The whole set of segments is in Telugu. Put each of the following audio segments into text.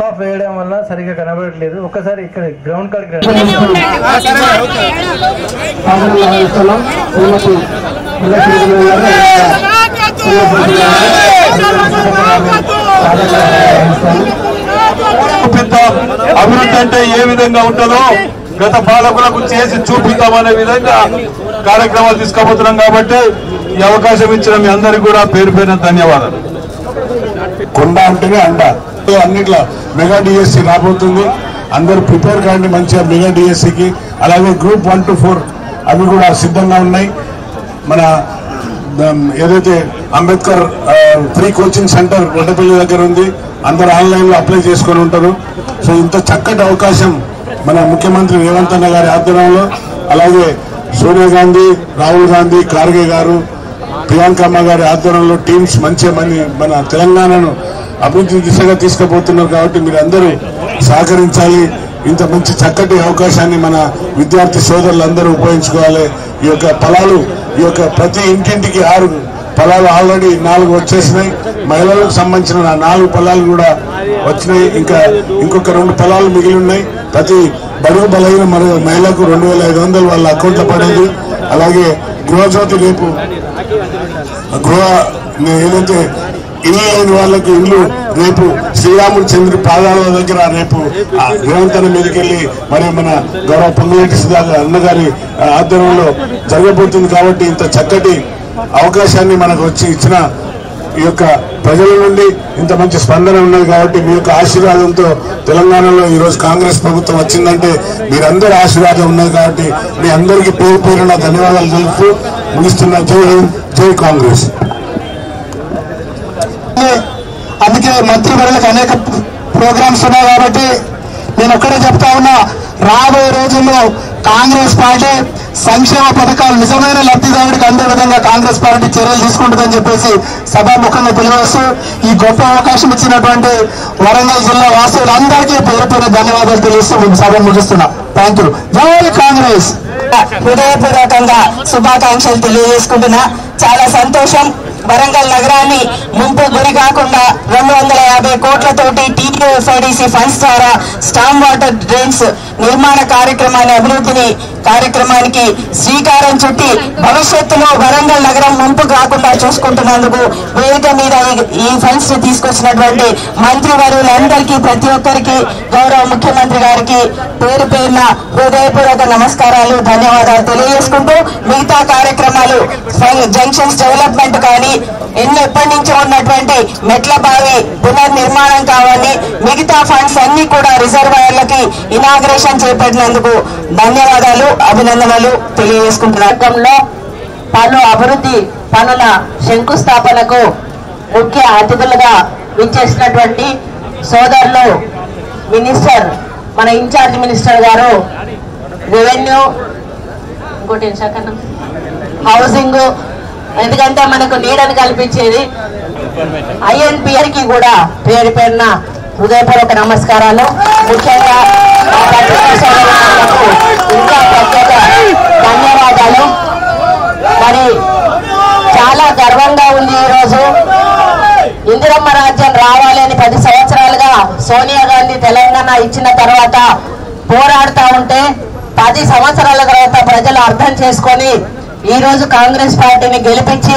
ఆఫ్ వేయడం వల్ల సరిగ్గా కనబడట్లేదు. ఒక్కసారి ఇక్కడ గ్రౌండ్ కాడికి అభివృద్ధి అంటే ఏ విధంగా ఉంటుందో గత పాలకులకు చేసి చూపిద్దామనే విధంగా కార్యక్రమాలు తీసుకోబోతున్నాం. కాబట్టి ఈ అవకాశం ఇచ్చిన మీ అందరికీ కూడా పేరు పేరున ధన్యవాదాలు. కొండ అంటేనే అండ. అన్నిట్లో మెగా డిఎస్సి రాబోతుంది. అందరూ ప్రిపేర్ కాండి మంచిగా మెగా డిఎస్సికి. అలాగే గ్రూప్ 1 to 4 అవి కూడా సిద్ధంగా ఉన్నాయి. మన ఏదైతే Ambedkar free coaching centre Vaddapalli దగ్గర ఉంది. అందరూ ఆన్లైన్లో అప్లై చేసుకొని ఉంటారు. సో ఇంత చక్కటి అవకాశం మన ముఖ్యమంత్రి రేవంత్ అన్న గారి ఆధ్వర్యంలో, అలాగే సోనియా గాంధీ, రాహుల్ గాంధీ, ఖార్గే గారు, ప్రియాంకమ్మ గారి ఆధ్వర్యంలో టీమ్స్ మంచిగా మన తెలంగాణను అభివృద్ధి దిశగా తీసుకుపోతున్నారు. కాబట్టి మీరు అందరూ సహకరించాలి. ఇంత మంచి చక్కటి అవకాశాన్ని మన విద్యార్థి సోదరులందరూ ఉపయోగించుకోవాలి. ఈ యొక్క ఫలాలు, ఈ యొక్క ప్రతి ఇంటింటికి 6 ఫలాలు ఆల్రెడీ 4 వచ్చేసినాయి. మహిళలకు సంబంధించిన 4 ఫలాలు కూడా వచ్చినాయి. ఇంకొక 2 ఫలాలు మిగిలి ఉన్నాయి. ప్రతి బడుగు బలైన మహిళకు 2500 వాళ్ళ అకౌంట్లో పడేది. అలాగే గృహజ్యోతి రేపు ఏదైతే ఇల్లు లేని వాళ్ళకి ఇల్లు రేపు శ్రీరామచంద్రుడి పాదాల దగ్గర రేపు రేవంత్ అన్న మీదకి వెళ్ళి మరి మన గౌరవ పొంగులేటి సుధాకర్ అన్నగారి ఆధ్వర్యంలో జరగబోతుంది. కాబట్టి ఇంత చక్కటి అవకాశాన్ని మనకు వచ్చి ఇచ్చిన ఈ యొక్క ప్రజల నుండి ఇంత మంచి స్పందన ఉన్నది. కాబట్టి మీ యొక్క ఆశీర్వాదంతో తెలంగాణలో ఈరోజు కాంగ్రెస్ ప్రభుత్వం వచ్చిందంటే మీరందరూ ఆశీర్వాదం ఉన్నది. కాబట్టి మీ అందరికీ పేరు పేరున ధన్యవాదాలు తెలుపుతూ ముగిస్తున్న. జై హింద్, జై కాంగ్రెస్. అందుకే మంత్రివర్యులకు అనేక ప్రోగ్రామ్స్ ఉన్నాయి. కాబట్టి నేను ఒక్కడే చెప్తా ఉన్నా, రాబోయే రోజుల్లో కాంగ్రెస్ పార్టీ సంక్షేమ పథకాలు నిజమైన లబ్ధిదారుడికి అందే విధంగా కాంగ్రెస్ పార్టీ చర్యలు తీసుకుంటుందని చెప్పేసి సభాముఖంగా తెలియజేస్తూ ఈ గొప్ప అవకాశం ఇచ్చినటువంటి వరంగల్ జిల్లా వాసులందరికీ పేరు పేరు ధన్యవాదాలు తెలియజేస్తూ సభ ముగిస్తున్నా. Thank you. జై కాంగ్రెస్. హృదయపూర్వకంగా శుభాకాంక్షలు తెలియజేసుకుంటున్నా. చాలా సంతోషం. వరంగల్ నగరాన్ని ముంపు గురి కాకుండా 250 కోట్లతోటి TUFIDC ఫండ్స్ ద్వారా స్టామ్ వాటర్ డ్రైన్స్ నిర్మాణ కార్యక్రమానికి శ్రీకారం చుట్టి భవిష్యత్తులో వరంగల్ నగరం ముంపు కాకుండా చూసుకుంటున్నందుకు వేదిక మీద ఈ ఫండ్స్ తీసుకొచ్చినటువంటి మంత్రివర్యులందరికీ, ప్రతి ఒక్కరికి, గౌరవ ముఖ్యమంత్రి గారికి పేరు పేరున హృదయపూర్వక నమస్కారాలు, ధన్యవాదాలు తెలియజేసుకుంటూ మిగతా కార్యక్రమాలు జంక్షన్స్ డెవలప్మెంట్ కానీ ఎప్పటి నుంచో ఉన్నటువంటి మెట్ల బావి పునర్నిర్మాణం కావాలి, మిగతా ఫండ్స్ అన్ని కూడా రిజర్వాయర్లకి ఇనాగ్రేషన్ చేపట్టినందుకు ధన్యవాదాలు, అభినందనలు తెలియజేసుకుంటున్నాం. పలు అభివృద్ధి పనుల శంకుస్థాపనకు ముఖ్య అతిథులుగా విచ్చేసినటువంటి సోదరులు మినిస్టర్, మన ఇన్ఛార్జ్ మినిస్టర్ గారు, రెవెన్యూ, ఇంకోటి హౌసింగ్, ఎందుకంటే మనకు నీడని కల్పించేది INPRకి కూడా పేరు పేరున హృదయపూర్వక నమస్కారాలు. ముఖ్యంగా ఇంకా ప్రత్యేక ధన్యవాదాలు. మరి చాలా గర్వంగా ఉంది ఈరోజు. ఇందిరమ్మ రాజ్యం రావాలని 10 సంవత్సరాలుగా సోనియా గాంధీ తెలంగాణ ఇచ్చిన తర్వాత పోరాడుతూ ఉంటే 10 సంవత్సరాల తర్వాత ప్రజలు అర్థం చేసుకొని ఈ రోజు కాంగ్రెస్ పార్టీని గెలిపించి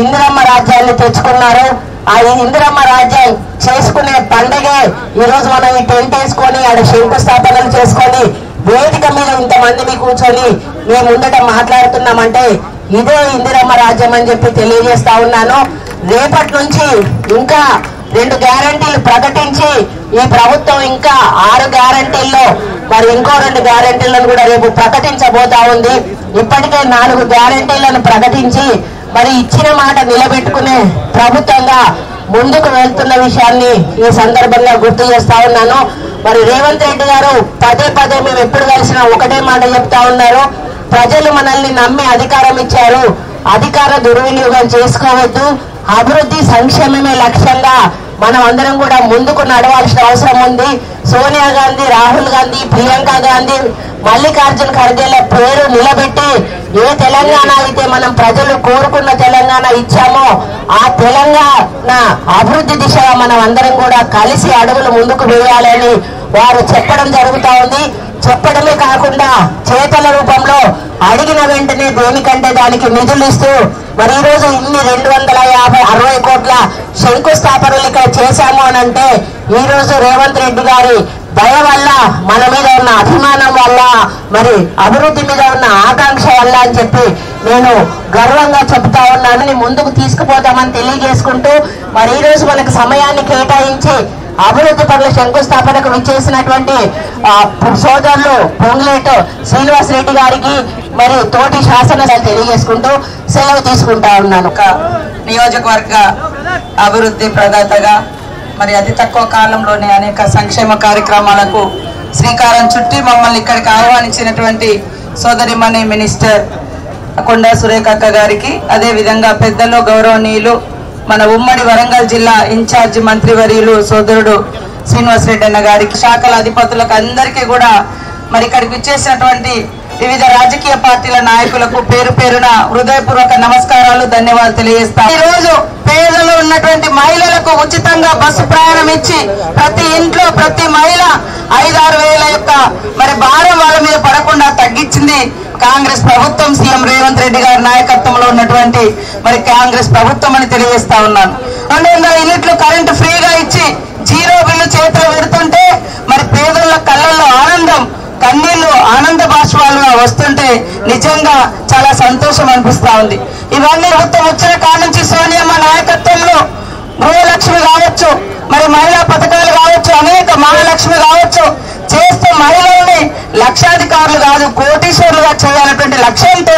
ఇందిరమ్మ రాజ్యాన్ని తెచ్చుకున్నారు. ఆ ఇందిరమ్మ రాజ్యం చేసుకునే పండుగే ఈ రోజు మనం ఈ టెంట్ వేసుకొని ఆడ శంకుస్థాపనలు చేసుకొని వేదిక మీద ఇంతమందిని కూర్చొని మేము ముందట మాట్లాడుతున్నామంటే ఇదే ఇందిరమ్మ రాజ్యం అని చెప్పి తెలియజేస్తా ఉన్నాను. రేపటి నుంచి ఇంకా 2 గ్యారంటీలు ప్రకటించి ఈ ప్రభుత్వం ఇంకా 6 గ్యారంటీల్లో మరి ఇంకో 2 గ్యారంటీలను కూడా రేపు ప్రకటించబోతా ఉంది. ఇప్పటికే 4 గ్యారంటీలను ప్రకటించి మరి ఇచ్చిన మాట నిలబెట్టుకునే ప్రభుత్వంగా ముందుకు వెళ్తున్న విషయాన్ని ఈ సందర్భంగా గుర్తు చేస్తా ఉన్నాను. మరి రేవంత్ రెడ్డి గారు పదే మేము ఎప్పుడు కలిసినా ఒకటే మాట చెప్తా ఉన్నారు, ప్రజలు మనల్ని నమ్మి అధికారం ఇచ్చారు, అధికార దుర్వినియోగం చేసుకోవద్దు, అభివృద్ధి సంక్షేమమే లక్ష్యంగా మనం అందరం కూడా ముందుకు నడవాల్సిన అవసరం ఉంది. సోనియా గాంధీ, రాహుల్ గాంధీ, ప్రియాంక గాంధీ, మల్లికార్జున ఖర్గేల పేరు నిలబెట్టి ఏ తెలంగాణ అయితే మనం ప్రజలు కోరుకున్న తెలంగాణ ఇచ్చామో ఆ తెలంగాణ అభివృద్ధి దిశగా మనం అందరం కూడా కలిసి అడుగులు ముందుకు వేయాలని వారు చెప్పడం జరుగుతా ఉంది. చెప్పడమే కాకుండా చేతల రూపంలో అడిగిన వెంటనే దేనికంటే దానికి నిధులు ఇస్తూ మరి ఈ రోజు ఇన్ని 260 కోట్ల శంకుస్థాపనలు ఇక్కడ చేశాము అని అంటే ఈ రోజు రేవంత్ రెడ్డి గారి దయ వల్ల, మన మీద ఉన్న అభిమానం వల్ల, మరి అభివృద్ధి మీద ఉన్న ఆకాంక్ష వల్ల అని చెప్పి నేను గర్వంగా చెప్తా ఉన్నాను. ముందుకు తీసుకుపోతామని తెలియజేసుకుంటూ మరి ఈ రోజు మనకు సమయాన్ని కేటాయించి అభివృద్ధి పనుల శంకుస్థాపనకు విచ్చేసినటువంటి సోదరులు పొంగులేటి శ్రీనివాస్ రెడ్డి గారికి మరి తోటి శాసనసభ తెలియజేసుకుంటూ సెలవు తీసుకుంటా ఉన్నాను. నియోజకవర్గ అభివృద్ధి ప్రదాతగా మరి అతి తక్కువ కాలంలోనే అనేక సంక్షేమ కార్యక్రమాలకు శ్రీకారం చుట్టి మమ్మల్ని ఇక్కడికి ఆహ్వానించినటువంటి సోదరిమణి మినిస్టర్ కొండా సురేఖక్క గారికి, అదేవిధంగా పెద్దలు గౌరవనీయులు మన ఉమ్మడి వరంగల్ జిల్లా ఇన్ఛార్జి మంత్రివర్యులు సోదరుడు శ్రీనివాస్ రెడ్డి అన్న గారికి, శాఖల అధిపతులకు అందరికీ కూడా మరి ఇక్కడికి విచ్చేసినటువంటి వివిధ రాజకీయ పార్టీల నాయకులకు పేరు పేరున హృదయపూర్వక నమస్కారాలు, ధన్యవాదాలు తెలియజేస్తాం. ఈ రోజు పేదలు ఉన్నటువంటి మహిళలకు ఉచితంగా బస్సు ప్రయాణం ఇచ్చి ప్రతి ఇంట్లో ప్రతి మహిళ 5-6 వేల యొక్క మరి భారం వాళ్ళ మీద పడకుండా తగ్గించింది కాంగ్రెస్ ప్రభుత్వం, సీఎం రేవంత్ రెడ్డి గారి నాయకత్వంలో ఉన్నటువంటి మరి కాంగ్రెస్ ప్రభుత్వం అని తెలియజేస్తా ఉన్నాను. 200 యూనిట్లు కరెంటు ఫ్రీగా ఇచ్చి 0 బిల్లు చేతిలో పెడుతుంటే మరి పేదల కళ్ళల్లో ఆనందం, కన్నీళ్లు, ఆనంద బాష్పాలుగా వస్తుంటే నిజంగా చాలా సంతోషం అనిపిస్తా ఉంది. ఇవన్నీ ప్రభుత్వం వచ్చిన కాడ నుంచి సోనియమ్మ నాయకత్వంలో గృహలక్ష్మి కావచ్చు, మరి మహిళా పథకాలు కావచ్చు, అనేక మహాలక్ష్మి కావచ్చు చేస్తూ మహిళల్ని లక్షాధికారులు కాదు కోటీశ్వరులుగా చేయాలన్నటువంటి లక్ష్యంతో